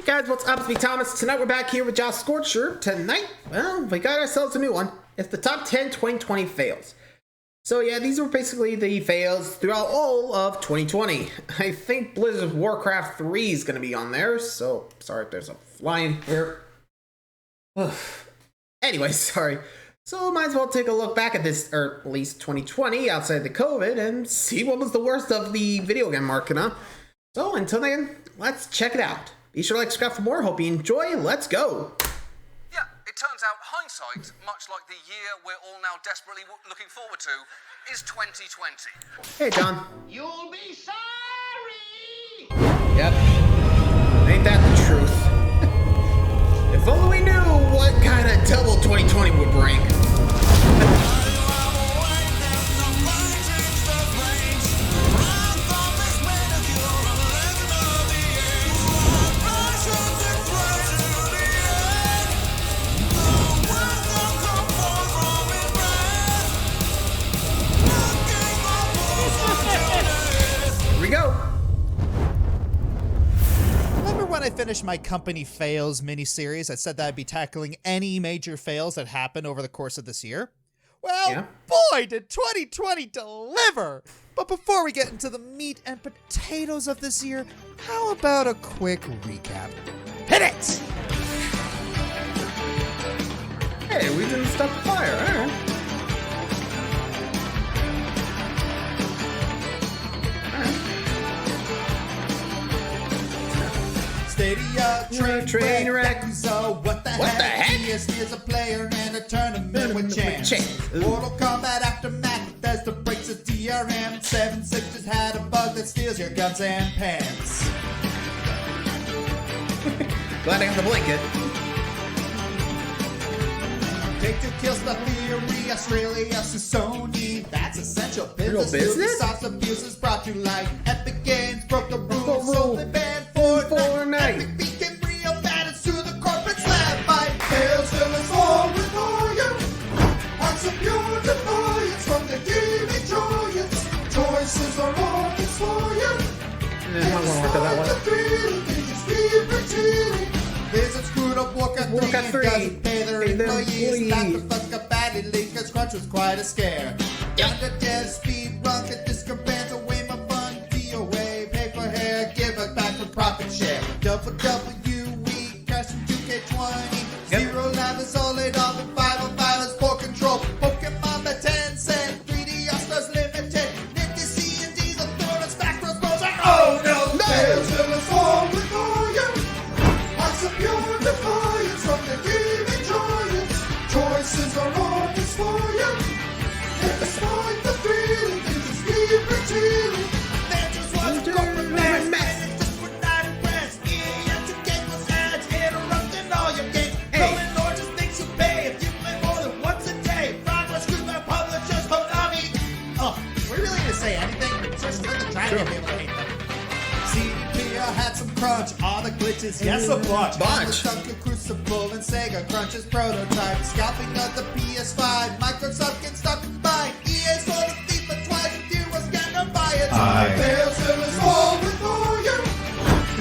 Guys, what's up? It's me, Thomas. Tonight we're back here with Josh Scorcher. Tonight, well, we got ourselves a new one. It's the top 10 2020 fails. So yeah, these were basically the fails throughout all of 2020. I think Blizzard's Warcraft 3 is going to be on there, so sorry if there's a fly in here. Anyway, sorry. So might as well take a look back at this, or at least 2020, outside the COVID, and see what was the worst of the video game market, huh? So until then, let's check it out. Be sure to like, subscribe for more. Hope you enjoy. Let's go. Yeah, it turns out hindsight, much like the year we're all now desperately looking forward to, is 2020. Hey, John. You'll be sorry! Yep. Ain't that the truth? If only we knew what kind of double 2020 would bring. Here we go. When I finished my Company Fails miniseries, I said that I'd be tackling any major fails that happened over the course of this year. Well, boy, did 2020 deliver! But before we get into the meat and potatoes of this year, how about a quick recap? Hit it! Hey, we didn't stop the fire, alright. Stadia, train wreck. So what the heck? Here's a player and a tournament with chance. Mortal Kombat Aftermath, Bethesda breaks a DRM. 7-6 just had a bug that steals your guns and pants. Glad I have the blanket. Take Two Kills the Theory, Australia, Sony. That's essential Real business. business? Ubisoft abuses brought to light. Epic Games broke the rules, so they banned Fortnite. Epic became real bad and sued the corporate slab fight. Fails till it's all with fire. Hearts of pure defiance from the gaming giants. Choices are all expired. I'm not gonna work on that one. Blizzard screwed up Warcraft 3 and doesn't pay their employees. Not the fuck up badly, cause crunch was quite a scare. Down to death, speed run, could discrepant away my fun. DOA, pay for hair, give us back for profit share. WWE, crash from 2K20. Zero Live is all laid off and 505 is poor control. Pokemon by 10 cents, 3D All-Stars Limited. Nifty C&D's a thorn and Smash Bros. Balls are oh no! Fails till it's all with fire. Hearts of pure defiance from the gaming giants. Choices are all expired. And despite the feeling, you just keep retailing. There just was corporate mess, and it just would not impress. EA to get those ads, interrupting all your games. Rolling or just thinks you pay if you play more than once a day. Progress screwed by publishers, Konami. Oh, we're really gonna say anything? Just let the try to be able to hate them. CDP had some crunch, all the glitches, yes a bunch. Duncan Crucible and Sega Crunch's prototype. Scalping of the PS5, Microsoft can stop combined. EA sold a thief for twice, if you was gonna buy it. Fails till it's all with fire.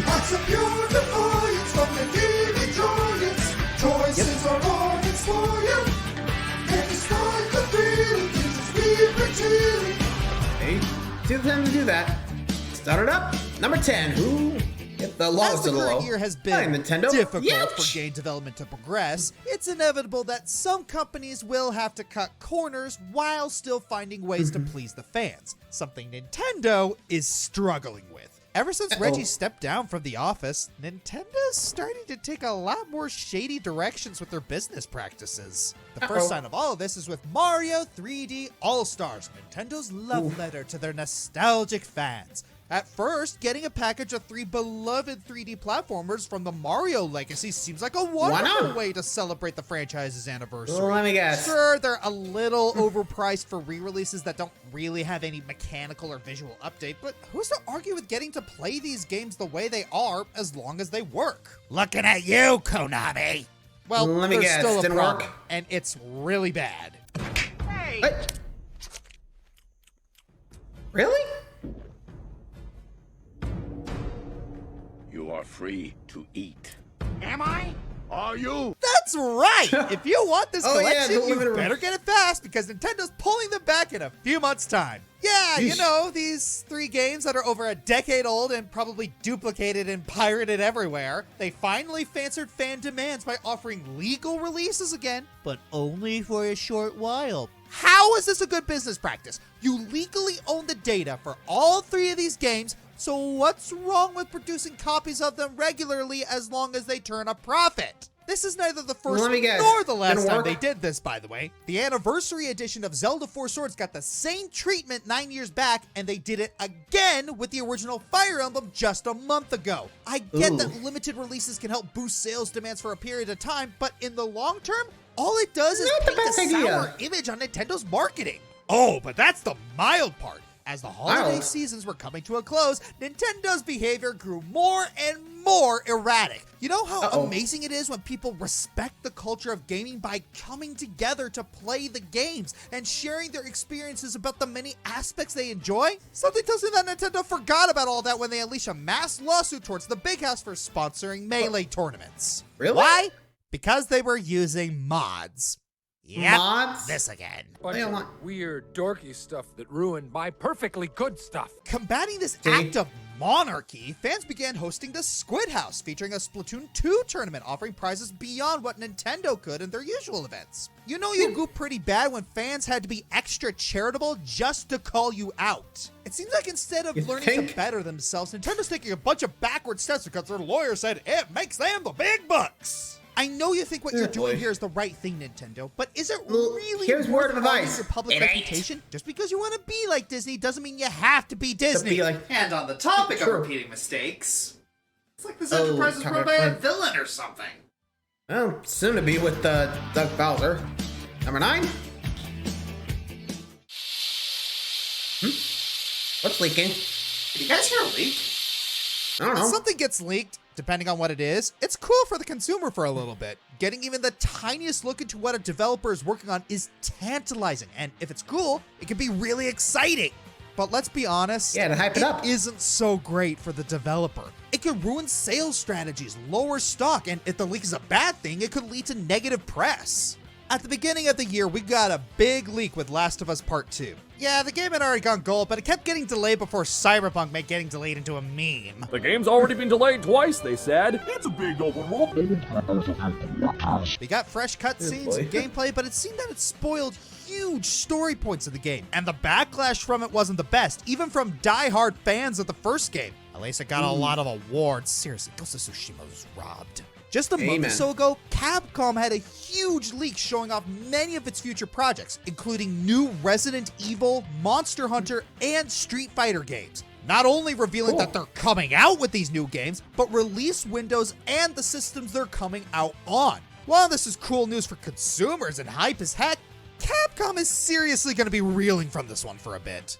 Hearts of pure defiance from the gaming giants. Choices are all expired. And despite the feeling, you just keep retailing. Hey, see the time to do that. Start it up. Number 10. Who hit the lowest of the low? As the current year has been Nintendo. difficult for game development to progress, it's inevitable that some companies will have to cut corners while still finding ways to please the fans, something Nintendo is struggling with. Ever since Reggie stepped down from the office, Nintendo's starting to take a lot more shady directions with their business practices. The first sign of all of this is with Mario 3D All-Stars, Nintendo's love letter to their nostalgic fans. At first, getting a package of 3 beloved 3D platformers from the Mario legacy seems like a wonderful way to celebrate the franchise's anniversary. Well, let me guess. Sure, they're a little overpriced for re-releases that don't really have any mechanical or visual update, but who's to argue with getting to play these games the way they are as long as they work? Looking at you, Konami! Well, let me there's guess, still a didn't problem, work? and it's really bad. Hey! Really? You are free to eat. Am I? Are you? That's right! If you want this Oh, yeah, collection, the you limited run. better get it fast because Nintendo's pulling them back in a few months' time. Yeah, you Yeesh. know, these 3 games that are over a decade old and probably duplicated and pirated everywhere. They finally answered fan demands by offering legal releases again, but only for a short while. How is this a good business practice? You legally own the data for all 3 of these games, so what's wrong with producing copies of them regularly as long as they turn a profit? This is neither the first Let me guess. nor the last Didn't time work? they did this, by the way. The anniversary edition of Zelda 4 Swords got the same treatment 9 years back, and they did it again with the original Fire Emblem just a month ago. I get Ooh. that limited releases can help boost sales demands for a period of time, but in the long term, all it does is Not the paint a best idea. sour image on Nintendo's marketing. Oh, but that's the mild part. As the holiday Mild? seasons were coming to a close, Nintendo's behavior grew more and more erratic. You know how Uh-oh. amazing it is when people respect the culture of gaming by coming together to play the games and sharing their experiences about the many aspects they enjoy? Something tells me that Nintendo forgot about all that when they unleash a mass lawsuit towards the big house for sponsoring Melee tournaments. Really? Why? Because they were using mods. Yep, Mods? this again. Bunch I don't of want- weird, dorky stuff that ruined my perfectly good stuff. Combating this See? act of monarchy, fans began hosting the Squid House, featuring a Splatoon 2 tournament offering prizes beyond what Nintendo could in their usual events. You know you go pretty bad when fans had to be extra charitable just to call you out. It seems like instead of You learning think? to better themselves, Nintendo's taking a bunch of backward steps because their lawyer said it makes them the big bucks. I know you think what you're Oh, doing boy. here is the right thing, Nintendo, but is it Well, really here's worth word of harming advice. your public It ain't. reputation? Just because you want to be like Disney doesn't mean you have to be Disney. To be like, And on the topic of True. repeating mistakes, it's like this Oh, enterprise was Tucker, run by a fine. villain or something. well, soon to be with Doug Bowser. Number 9? What's leaking? Did you guys hear a leak? I don't When know. something gets leaked, depending on what it is, it's cool for the consumer for a little bit. Getting even the tiniest look into what a developer is working on is tantalizing, and if it's cool, it can be really exciting. But let's be honest, Yeah, to hype it up. isn't so great for the developer. It could ruin sales strategies, lower stock, and if the leak is a bad thing, it could lead to negative press. At the beginning of the year, we got a big leak with Last of Us Part 2. Yeah, the game had already gone gold, but it kept getting delayed before Cyberpunk made getting delayed into a meme. The game's already been delayed twice, they said. It's a big open world. We got fresh cutscenes and gameplay, but it seemed that it spoiled huge story points of the game, and the backlash from it wasn't the best, even from die-hard fans of the first game. At least it got a lot of awards. Seriously, Ghost of Tsushima was robbed. Just a month or Amen. so ago, Capcom had a huge leak showing off many of its future projects, including new Resident Evil, Monster Hunter, and Street Fighter games. Not only revealing that they're coming out with these new games, but release windows and the systems they're coming out on. While this is cool news for consumers and hype as heck, Capcom is seriously going to be reeling from this one for a bit.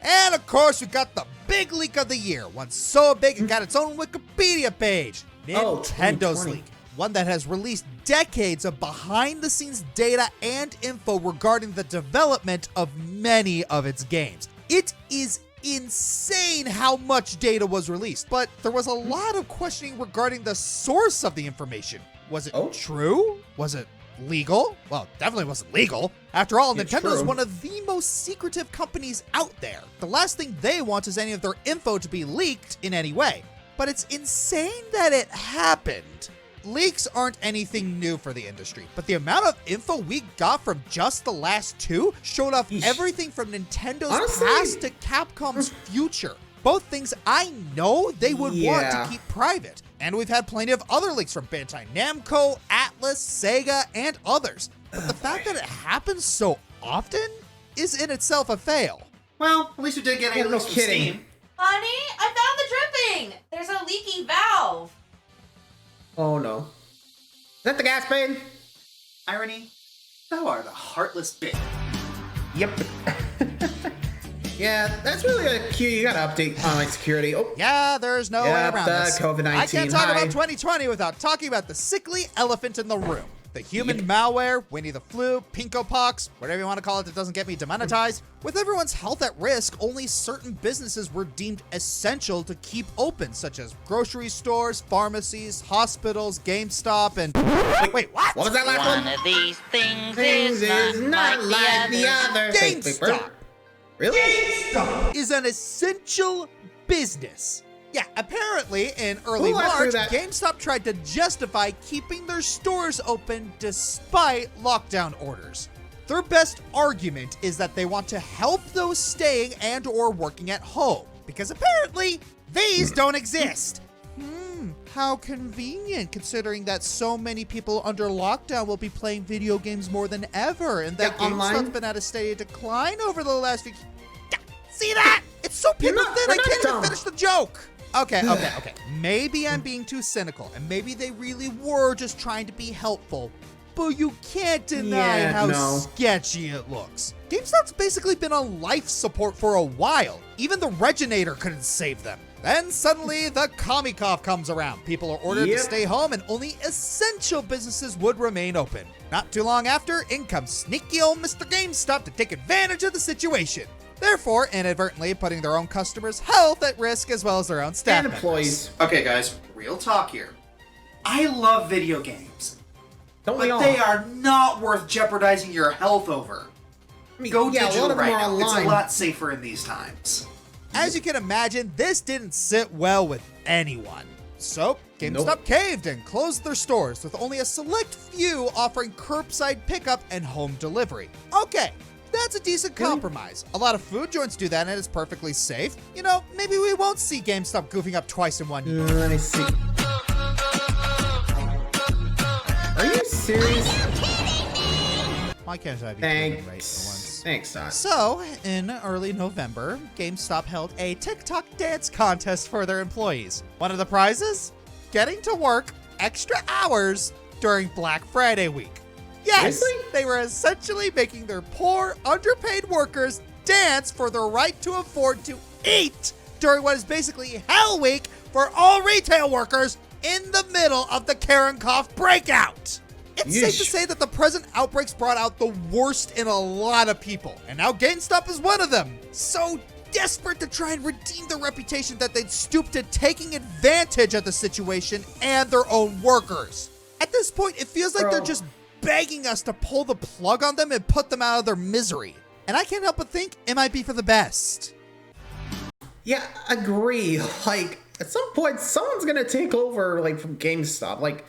And of course, we got the big leak of the year, one so big it got its own Wikipedia page. Oh, Nintendo's 2020. leak, one that has released decades of behind-the-scenes data and info regarding the development of many of its games. It is insane how much data was released, but there was a lot of questioning regarding the source of the information. Was it true? Was it legal? Well, it definitely wasn't legal. After all, It's Nintendo is true. one of the most secretive companies out there. The last thing they want is any of their info to be leaked in any way. But it's insane that it happened. Leaks aren't anything new for the industry, but the amount of info we got from just the last 2 showed off Yeesh. everything from Nintendo's Honestly- past to Capcom's future. Both things I know they would want Yeah. to keep private. And we've had plenty of other leaks from Bandai Namco, Atlas, Sega, and others. But the fact that it happens so often is in itself a fail. Well, at least we did get Yeah, a no leak from kidding. Steam. Honey, I found the dripping! There's a leaky valve! Oh no. Is that the gas pan? Irony, thou art a heartless bitch. Yep. Yeah, that's really a cue. You gotta update online security. Oh, Yeah, there's no way Yeah, around the this. COVID-19 I can't talk high. about 2020 without talking about the sickly elephant in the room. The human malware, Winnie the Flu, Pinko Pox, whatever you want to call it that doesn't get me demonetized. With everyone's health at risk, only certain businesses were deemed essential to keep open, such as grocery stores, pharmacies, hospitals, GameStop, and... Wait, what? What was that last one? One of these things Things is not like the other. GameStop Really? is an essential business. Yeah, apparently in early Who went through March, that? GameStop tried to justify keeping their stores open despite lockdown orders. Their best argument is that they want to help those staying and or working at home, because apparently these don't exist. How convenient, considering that so many people under lockdown will be playing video games more than ever, and that Yeah, GameStop's online. been at a steady decline over the last few... See that? It's so people thin, we're I not can't even dumb. finish the joke. Okay. Maybe I'm being too cynical, and maybe they really were just trying to be helpful, but you can't deny Yeah, how no. sketchy it looks. GameStop's basically been on life support for a while. Even the Reginator couldn't save them. Then suddenly the Comic-Con comes around. People are ordered to Yep. stay home, and only essential businesses would remain open. Not too long after, in comes sneaky old Mr. GameStop to take advantage of the situation, therefore inadvertently putting their own customers' health at risk as well as their own staff And members. employees. Okay, guys, real talk here. I love video games, Don't we but all? they are not worth jeopardizing your health over. I mean, Go yeah, a lot digital of them right are now. It's online. a lot safer in these times. As you can imagine, this didn't sit well with anyone. So, GameStop caved and closed their stores, with only a select few offering curbside pickup and home delivery. Okay, that's a decent compromise. A lot of food joints do that and it's perfectly safe. You know, maybe we won't see GameStop goofing up twice in 1 year. Let me see. Are you serious? Why can't I be kidding right for once? Thanks, Todd. So, in early November, GameStop held a TikTok dance contest for their employees. One of the prizes? Getting to work extra hours during Black Friday week. Yes, Seriously? they were essentially making their poor, underpaid workers dance for their right to afford to eat during what is basically Hell Week for all retail workers in the middle of the Karen Cough breakout. It's safe to Yeesh. say that the present outbreaks brought out the worst in a lot of people, and now GameStop is one of them. So desperate to try and redeem their reputation that they'd stoop to taking advantage of the situation and their own workers. At this point, it feels like they're Bro. just begging us to pull the plug on them and put them out of their misery. And I can't help but think it might be for the best. Yeah, agree. Like, at some point, someone's gonna take over, like, from GameStop. Like,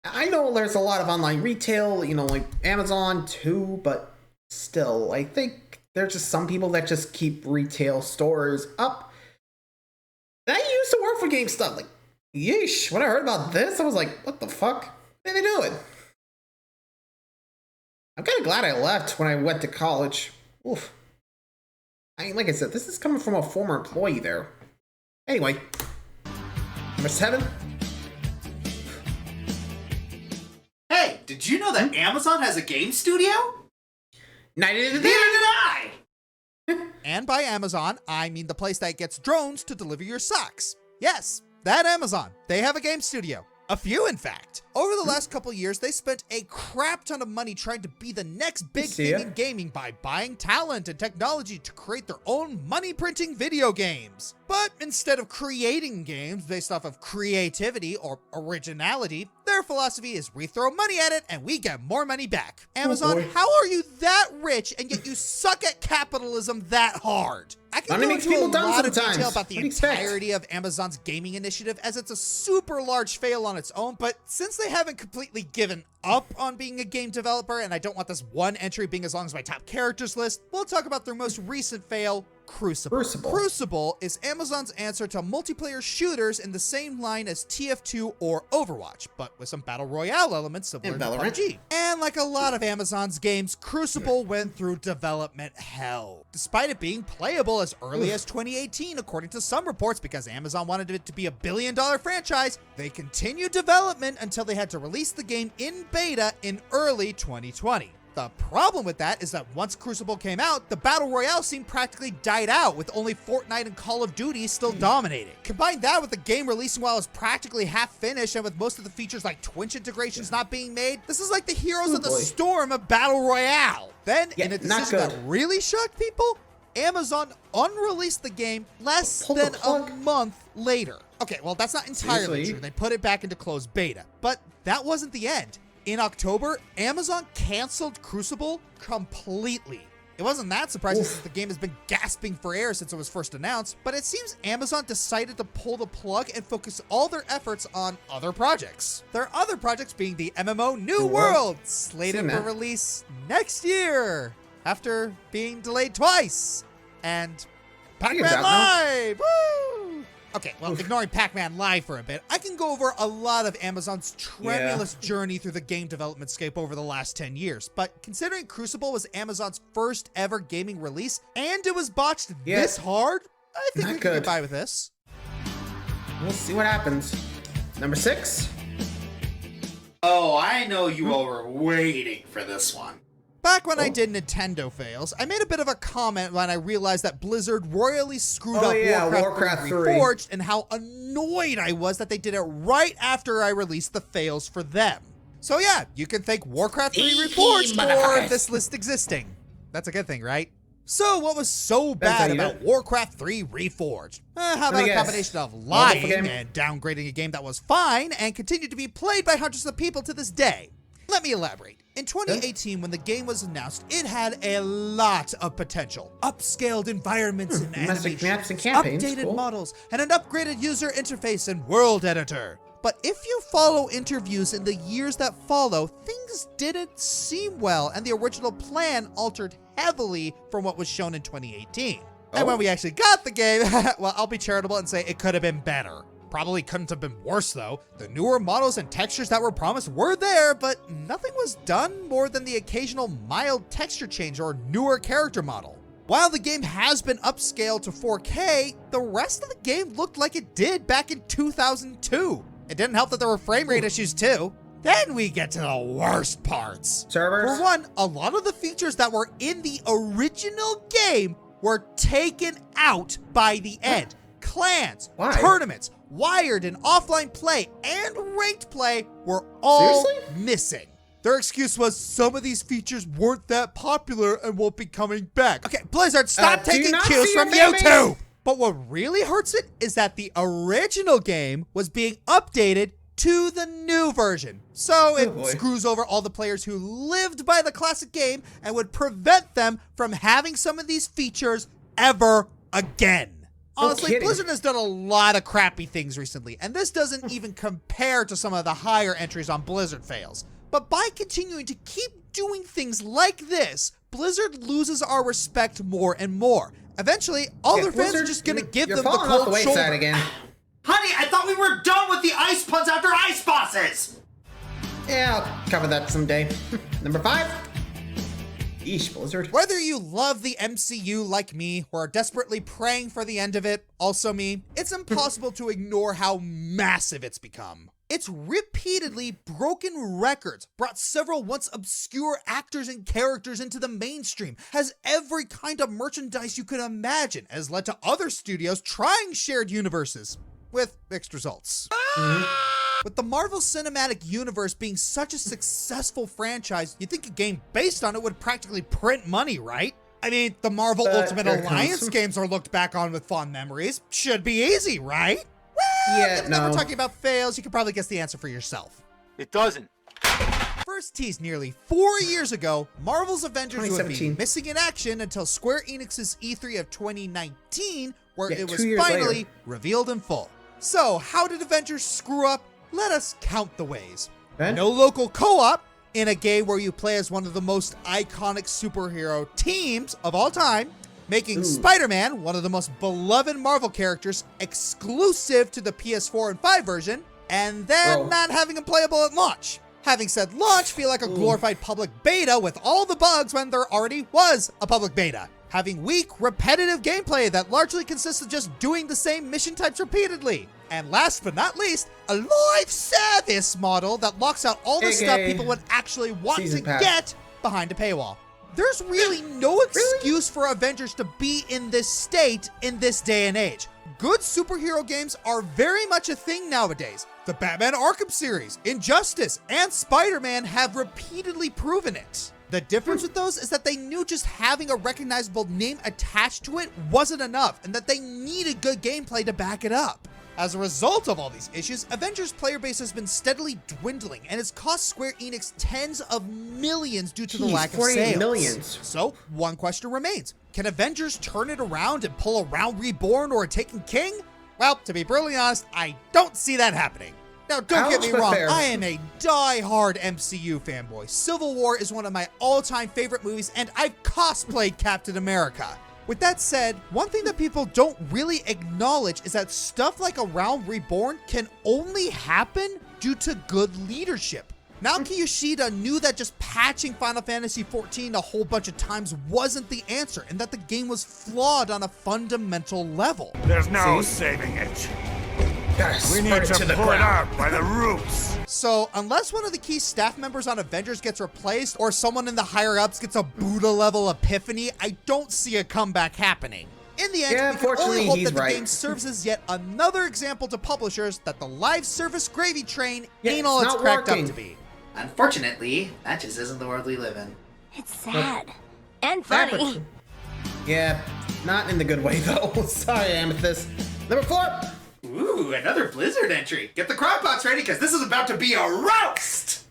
I know there's a lot of online retail, you know, like Amazon too, but still, I think there's just some people that just keep retail stores up. I used to work for GameStop. Like, yeesh. When I heard about this, I was like, what the fuck? What are they doing? I'm kind of glad I left when I went to college. Oof. I mean, like I said, this is coming from a former employee there. Anyway, number 7. Hey, did you know that Amazon has a game studio? Neither did Neither did I! And by Amazon, I mean the place that gets drones to deliver your socks. Yes, that Amazon. They have a game studio. A few, in fact. Over the last couple years, they spent a crap ton of money trying to be the next big See thing ya. in gaming by buying talent and technology to create their own money-printing video games. But instead of creating games based off of creativity or originality, their philosophy is we throw money at it and we get more money back. Amazon, boy. how are you that rich and yet you suck at capitalism that hard? I can Money go makes into a people dumb lot of sometimes. detail about the What do you expect? entirety of Amazon's gaming initiative, as it's a super large fail on its own, but since they haven't completely given up on being a game developer, and I don't want this one entry being as long as my top characters list, we'll talk about their most recent fail, Crucible. Crucible is Amazon's answer to multiplayer shooters in the same line as TF2 or Overwatch, but with some battle royale elements similar And to Valorant. PUBG. And like a lot of Amazon's games, Crucible went through development hell, despite it being playable as early as 2018, according to some reports. Because Amazon wanted it to be a billion-dollar franchise, they continued development until they had to release the game in beta in early 2020. The problem with that is that once Crucible came out, the Battle Royale scene practically died out, with only Fortnite and Call of Duty still dominating. Combine that with the game releasing while it's practically half finished and with most of the features like Twitch integrations not being made, this is like the Heroes of the Storm of Battle Royale. Then, in a decision that really shocked people, Amazon unreleased the game less than a month later. Okay, well, that's not entirely true. They put it back into closed beta, but that wasn't the end. In October, Amazon canceled Crucible completely. It wasn't that surprising since the game has been gasping for air since it was first announced, but it seems Amazon decided to pull the plug and focus all their efforts on other projects. Their other projects being the MMO New World, slated for release next year, after being delayed twice, and Pac-Man Live! Woo! Okay, well, ignoring Pac-Man Live for a bit, I can go over a lot of Amazon's tremulous journey through the game development scape over the last 10 years, but considering Crucible was Amazon's first ever gaming release, and it was botched this hard, I think we can get by with this. We'll see what happens. Number 6? Oh, I know you all were waiting for this one. Back when I did Nintendo fails, I made a bit of a comment when I realized that Blizzard royally screwed up Warcraft 3 Reforged and how annoyed I was that they did it right after I released the fails for them. So yeah, you can thank Warcraft 3 Reforged for this list existing. That's a good thing, right? So what was so bad about Warcraft 3 Reforged? How about a combination of lying and downgrading a game that was fine and continued to be played by hundreds of people to this day? Let me elaborate. In 2018, when the game was announced, it had a lot of potential. Upscaled environments and animations, maps and campaigns, updated models, and an upgraded user interface and world editor. But if you follow interviews in the years that follow, things didn't seem well, and the original plan altered heavily from what was shown in 2018. And when we actually got the game, well, I'll be charitable and say it could have been better. Probably couldn't have been worse though. The newer models and textures that were promised were there, but nothing was done more than the occasional mild texture change or newer character model. While the game has been upscaled to 4K, the rest of the game looked like it did back in 2002. It didn't help that there were frame rate issues too. Then we get to the worst parts. Servers? For one, a lot of the features that were in the original game were taken out by the end. Clans, tournaments, wired and offline play, and ranked play were all missing. Their excuse was some of these features weren't that popular and won't be coming back. Okay, Blizzard, stop taking cues from YouTube! But what really hurts it is that the original game was being updated to the new version. So it screws over all the players who lived by the classic game and would prevent them from having some of these features ever again. Honestly, Blizzard has done a lot of crappy things recently, and this doesn't even compare to some of the higher entries on Blizzard fails. But by continuing to keep doing things like this, Blizzard loses our respect more and more. Eventually, all their fans are just gonna give them the cold shoulder. Again. Honey, I thought we were done with the ice puns after ice bosses! Yeah, I'll cover that someday. Number 5? Eesh, Blizzard. Whether you love the MCU like me, or are desperately praying for the end of it, also me, it's impossible to ignore how massive it's become. It's repeatedly broken records, brought several once obscure actors and characters into the mainstream, has every kind of merchandise you could imagine, has led to other studios trying shared universes, with mixed results. With the Marvel Cinematic Universe being such a successful franchise, you'd think a game based on it would practically print money, right? I mean, the Marvel Ultimate Alliance games are looked back on with fond memories. Should be easy, right? Well, given that we're talking about fails, you can probably guess the answer for yourself. It doesn't. First teased nearly 4 years ago, Marvel's Avengers would be missing in action until Square Enix's E3 of 2019, where it was finally revealed in full. So, how did Avengers screw up? Let us count the ways. No local co-op in a game where you play as one of the most iconic superhero teams of all time, making Spider-Man one of the most beloved Marvel characters exclusive to the PS4 and 5 version, and then not having him playable at launch. Having said launch feel like a glorified public beta with all the bugs when there already was a public beta. Having weak, repetitive gameplay that largely consists of just doing the same mission types repeatedly. And last but not least, a live service model that locks out all the stuff people would actually want to get behind a paywall. There's really no excuse for Avengers to be in this state in this day and age. Good superhero games are very much a thing nowadays. The Batman Arkham series, Injustice, and Spider-Man have repeatedly proven it. The difference with those is that they knew just having a recognizable name attached to it wasn't enough, and that they needed good gameplay to back it up. As a result of all these issues, Avengers' player base has been steadily dwindling and has cost Square Enix tens of millions due to the lack of sales. Millions. So, one question remains. Can Avengers turn it around and pull a Round Reborn or a Taken King? Well, to be brutally honest, I don't see that happening. Now, don't get me wrong, I am a die-hard MCU fanboy. Civil War is one of my all-time favorite movies, and I've cosplayed Captain America. With that said, one thing that people don't really acknowledge is that stuff like A Realm Reborn can only happen due to good leadership. Naoki Yoshida knew that just patching Final Fantasy XIV a whole bunch of times wasn't the answer, and that the game was flawed on a fundamental level. There's no saving it. We need to pull it out by the roots. So, unless one of the key staff members on Avengers gets replaced, or someone in the higher-ups gets a Buddha-level epiphany, I don't see a comeback happening. In the end, we can only hope that the game serves as yet another example to publishers that the live service gravy train ain't all it's cracked up to be. Unfortunately, that just isn't the world we live in. It's sad. And funny. Yeah, not in the good way, though. Sorry, Amethyst. Number 4. Ooh, another Blizzard entry. Get the crock pots ready, because this is about to be a roast!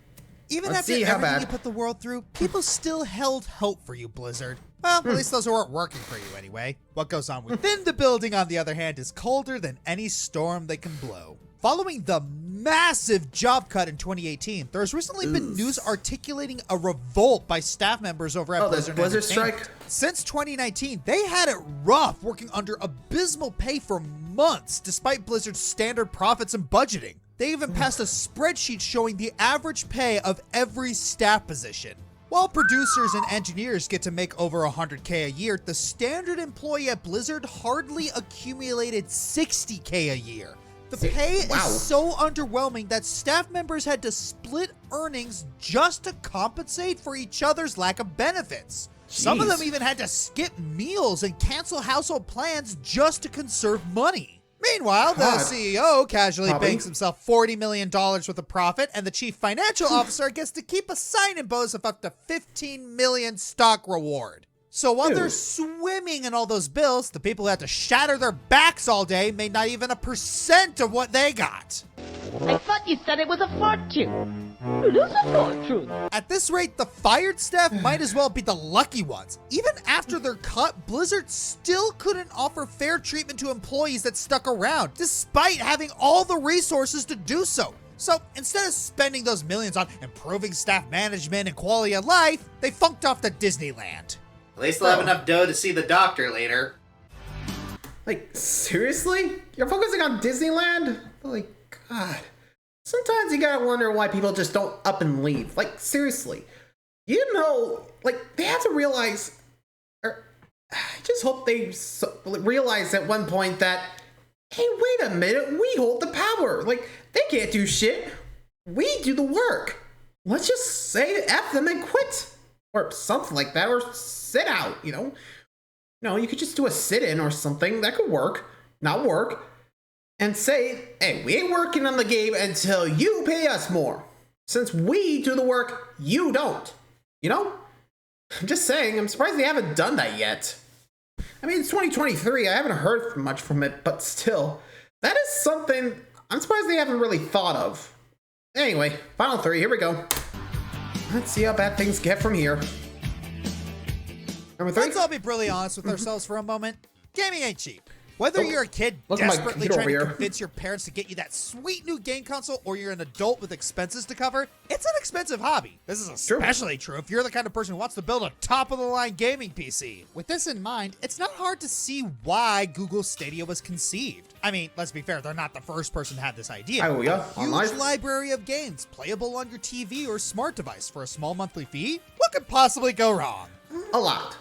Even after everything you put the world through, people still held hope for you, Blizzard. Well, at least those who weren't working for you anyway. What goes on within the building, on the other hand, is colder than any storm they can blow. Following the massive job cut in 2018, there's recently been news articulating a revolt by staff members over at Blizzard strike. Since 2019, they had it rough working under abysmal pay for months, despite Blizzard's standard profits and budgeting. They even passed a spreadsheet showing the average pay of every staff position. While producers and engineers get to make over $100K a year, the standard employee at Blizzard hardly accumulated $60K a year. The pay is so underwhelming that staff members had to split earnings just to compensate for each other's lack of benefits. Some of them even had to skip meals and cancel household plans just to conserve money. Meanwhile, the CEO casually banks himself $40 million worth of profit, and the chief financial officer gets to keep a sign-in bonus of up to $15 million stock reward. So while they're swimming in all those bills, the people who have to shatter their backs all day made not even 1% of what they got. I thought you said it was a fortune. It is a fortune. At this rate, the fired staff might as well be the lucky ones. Even after their cut, Blizzard still couldn't offer fair treatment to employees that stuck around, despite having all the resources to do so. So instead of spending those millions on improving staff management and quality of life, they funked off to Disneyland. At least they'll have enough dough to see the doctor later. Like, seriously? You're focusing on Disneyland? Like, God. Sometimes you gotta wonder why people just don't up and leave. Like, seriously. You know, like, they have to realize, or I just hope they realize at one point that, hey, wait a minute, we hold the power. Like, they can't do shit. We do the work. Let's just say F them and quit. Or something like that, or sit out, you know? No, you could just do a sit-in or something. That could work. Not work. And say, hey, we ain't working on the game until you pay us more. Since we do the work, you don't. You know? I'm just saying, I'm surprised they haven't done that yet. I mean, it's 2023. I haven't heard much from it, but still. That is something I'm surprised they haven't really thought of. Anyway, final 3, here we go. Let's see how bad things get from here. Number 3? Let's all be brutally honest with ourselves for a moment. Gaming ain't cheap. Whether you're a kid desperately trying to convince your parents to get you that sweet new game console, or you're an adult with expenses to cover, it's an expensive hobby. This is especially true if you're the kind of person who wants to build a top-of-the-line gaming PC. With this in mind, it's not hard to see why Google Stadia was conceived. I mean, let's be fair, they're not the first person to have this idea. Oh, yeah. A huge library of games, playable on your TV or smart device for a small monthly fee? What could possibly go wrong? A lot.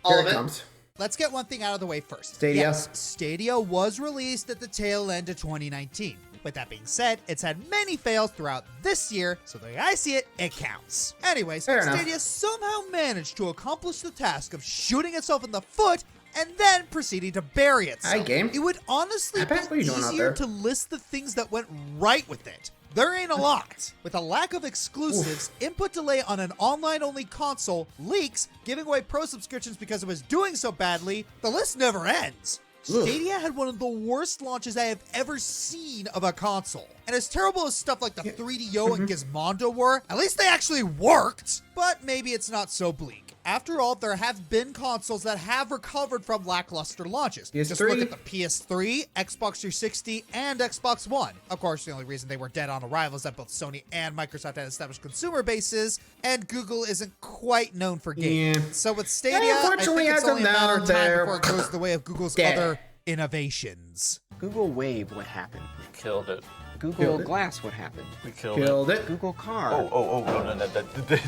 All Here of it it. comes. Let's get one thing out of the way first. Stadia. Yes, Stadia was released at the tail end of 2019. With that being said, it's had many fails throughout this year, so the way I see it, it counts. Anyways, Fair enough. Stadia somehow managed to accomplish the task of shooting itself in the foot and then proceeding to bury itself. Hi, game. It would honestly be What are you doing out easier there? to list the things that went right with it. There ain't a lot. With a lack of exclusives, input delay on an online-only console, leaks, giving away pro subscriptions because it was doing so badly, the list never ends. Stadia had one of the worst launches I have ever seen of a console. And as terrible as stuff like the 3DO and Gizmondo were, at least they actually worked. But maybe it's not so bleak. After all, there have been consoles that have recovered from lackluster launches. PS3. Just look at the PS3, Xbox 360, and Xbox One. Of course, the only reason they were dead on arrival is that both Sony and Microsoft had established consumer bases, and Google isn't quite known for games. Yeah. So with Stadia, I Unfortunately, think it's as of only a matter now, of time they're before it goes the way of Google's dead. other innovations. Google Wave, what happened? We killed it. Google Killed it. Glass, what happened? We killed it. Google Car. No,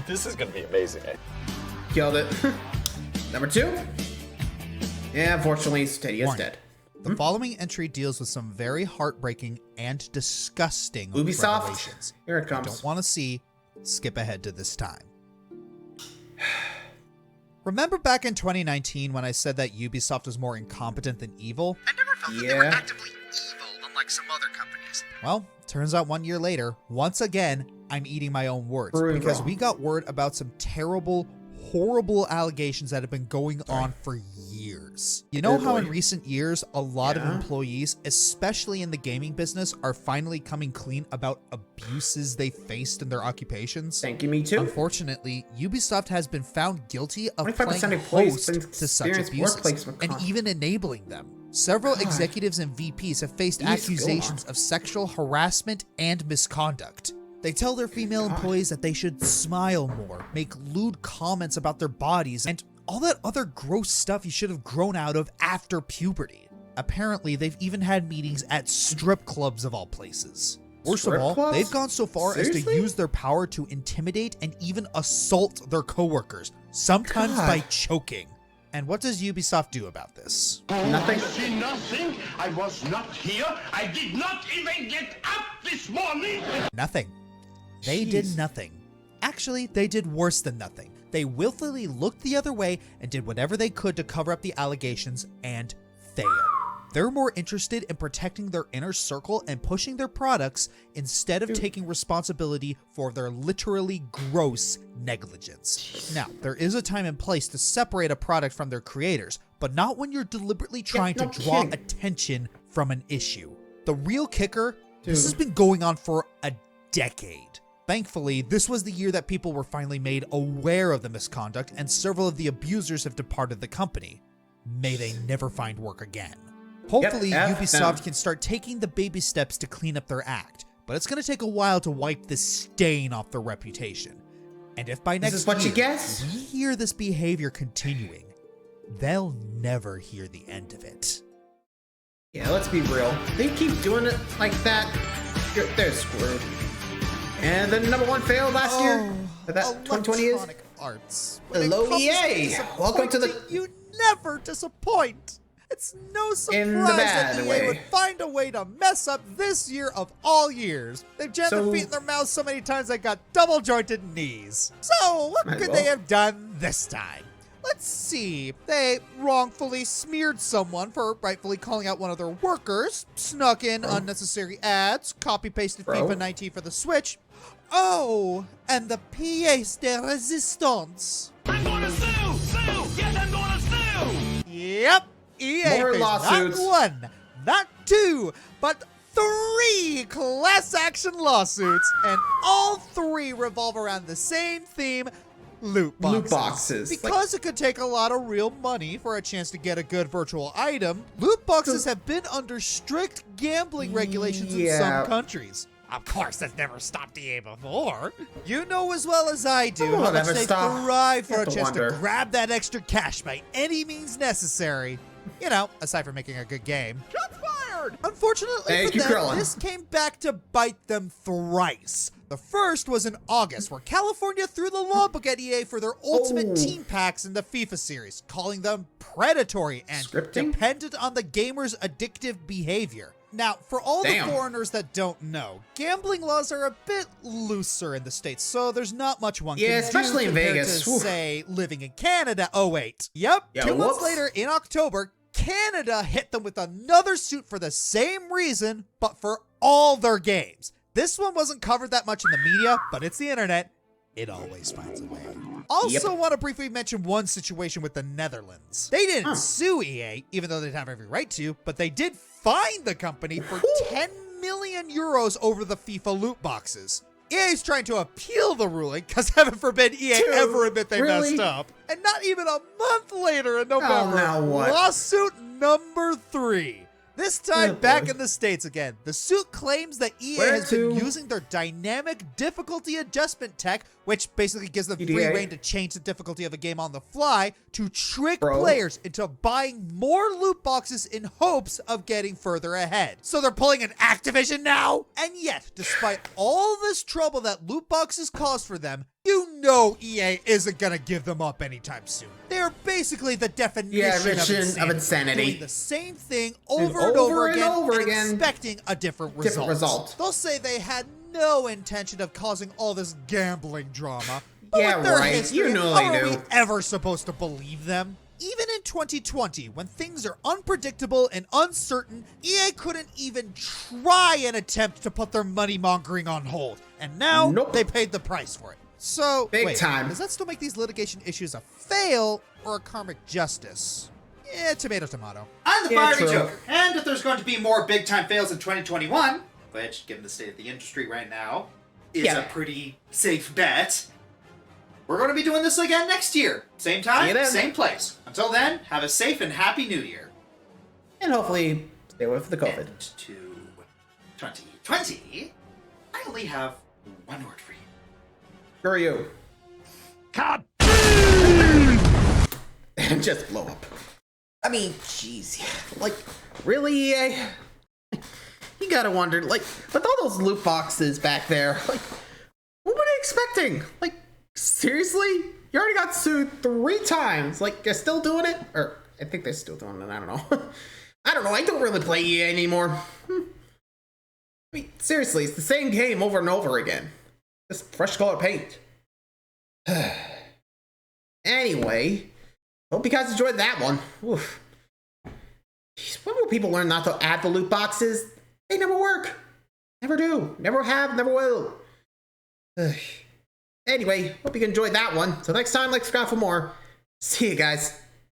this is gonna be amazing. Killed it. Number 2. Yeah, unfortunately, Stadia's One. dead. The following entry deals with some very heartbreaking and disgusting Ubisoft. revelations. Here it If comes. you don't want to see, skip ahead to this time. Remember back in 2019 when I said that Ubisoft was more incompetent than evil? I never felt that they were actively evil, unlike some other companies. Well, turns out 1 year later, once again, I'm eating my own words. Brutal. Because we got word about some terrible, horrible allegations that have been going on for years. You know how in recent years, a lot of employees, especially in the gaming business, are finally coming clean about abuses they faced in their occupations? Thank you, me too. Unfortunately, Ubisoft has been found guilty of 25% playing of employees host been to such experienced abuses workplace and misconduct. even enabling them. Several executives and VPs have faced Jeez, go accusations on. of sexual harassment and misconduct. They tell their female employees that they should smile more, make lewd comments about their bodies, and all that other gross stuff you should have grown out of after puberty. Apparently, they've even had meetings at strip clubs of all places. Worst of Strip all, clubs? they've gone so far as to Seriously? use their power to intimidate and even assault their coworkers, sometimes by choking. And what does Ubisoft do about this? Nothing. See nothing. I was not here. I did not even get up this morning. Nothing. They did nothing. Actually, they did worse than nothing. They willfully looked the other way and did whatever they could to cover up the allegations and failed. They're more interested in protecting their inner circle and pushing their products instead of taking responsibility for their literally gross negligence. Now, there is a time and place to separate a product from their creators, but not when you're deliberately trying no to draw kidding. attention from an issue. The real kicker, this has been going on for a decade. Thankfully, this was the year that people were finally made aware of the misconduct and several of the abusers have departed the company. May they never find work again. Hopefully, F Ubisoft them. can start taking the baby steps to clean up their act, but it's going to take a while to wipe this stain off their reputation. And if by next is what you year guess? we hear this behavior continuing, they'll never hear the end of it. Yeah, let's be real. They keep doing it like that, they're screwed. And the number 1 failed last year. That 2020 is. Electronic Arts. When it Hello, comes EA. Welcome to the- disappointing, You never disappoint. It's no surprise In the that bad EA way. would find a way to mess up this year of all years. They've jammed So- their feet in their mouths so many times they got double jointed knees. So what Might as could well. they have done this time? Let's see. They wrongfully smeared someone for rightfully calling out one of their workers, snuck in unnecessary ads, copy-pasted Bro. FIFA 19 for the Switch. Oh, and the pièce de résistance. I'm gonna sue! Yes, I'm gonna sue! Yep, EA More faced lawsuits. not 1, not 2, but 3 class action lawsuits, and all 3 revolve around the same theme: loot boxes. Loot boxes. Because it could take a lot of real money for a chance to get a good virtual item, loot boxes have been under strict gambling regulations in some countries. Of course, that's never stopped EA before. You know as well as I do Oh, how much never they stop. thrive for You a have to chance wonder. to grab that extra cash by any means necessary. You know, aside from making a good game. Shots fired! Unfortunately Thank for you, them, Krillin. this came back to bite them thrice. The first was in August, where California threw the law book at EA for their ultimate Oh. team packs in the FIFA series, calling them predatory and Scripting? dependent on the gamer's addictive behavior. Now, for all Damn. the foreigners that don't know, gambling laws are a bit looser in the States, so there's not much one can do especially in compared Vegas. to, Whew. say, living in Canada. Oh, wait. Yep. Yeah, 2 months whoops. later, in October, Canada hit them with another suit for the same reason, but for all their games. This one wasn't covered that much in the media, but it's the internet. It always finds a way. Also want to briefly mention one situation with the Netherlands. They didn't sue EA, even though they'd have every right to, but they did fine the company for 10 million euros over the FIFA loot boxes. EA's trying to appeal the ruling, because heaven forbid EA ever admit they messed up. And not even a month later in November, now what? lawsuit number 3. This time back in the States again. The suit claims that EA has been using their dynamic difficulty adjustment tech, which basically gives them free reign to change the difficulty of a game on the fly, to trick players into buying more loot boxes in hopes of getting further ahead. So they're pulling an Activision now? And yet, despite all this trouble that loot boxes cause for them, you know EA isn't gonna give them up anytime soon. They're basically the definition of insanity. Doing the same thing over and over again, expecting a different result. They'll say they had no intention of causing all this gambling drama. But with their history, you know how they are we do. ever supposed to believe them? Even in 2020, when things are unpredictable and uncertain, EA couldn't even try an attempt to put their money-mongering on hold. And now, they paid the price for it. So, Big time. Does that still make these litigation issues a fail or a karmic justice? Yeah, tomato, tomato. I'm the fiery Joker, and if there's going to be more big-time fails in 2021, which, given the state of the industry right now, is a pretty safe bet, we're going to be doing this again next year. Same time, same place. Until then, have a safe and happy new year. And hopefully, stay away from the COVID. And to 2020, I only have one word for you. Screw you. God. And just blow up. I mean, jeez. Like, really, EA? You gotta wonder, like, with all those loot boxes back there, like, what were they expecting? Like, seriously? You already got sued 3 times. Like, you're still doing it? Or, I think they're still doing it, I don't know. I don't know, I don't really play EA anymore. I mean, seriously, it's the same game over and over again. Just fresh color paint. Anyway, hope you guys enjoyed that one. Oof. Jeez, when will people learn not to add the loot boxes? They never work. Never do. Never have. Never will. Anyway, hope you enjoyed that one. Till next time, like, subscribe for more. See you guys.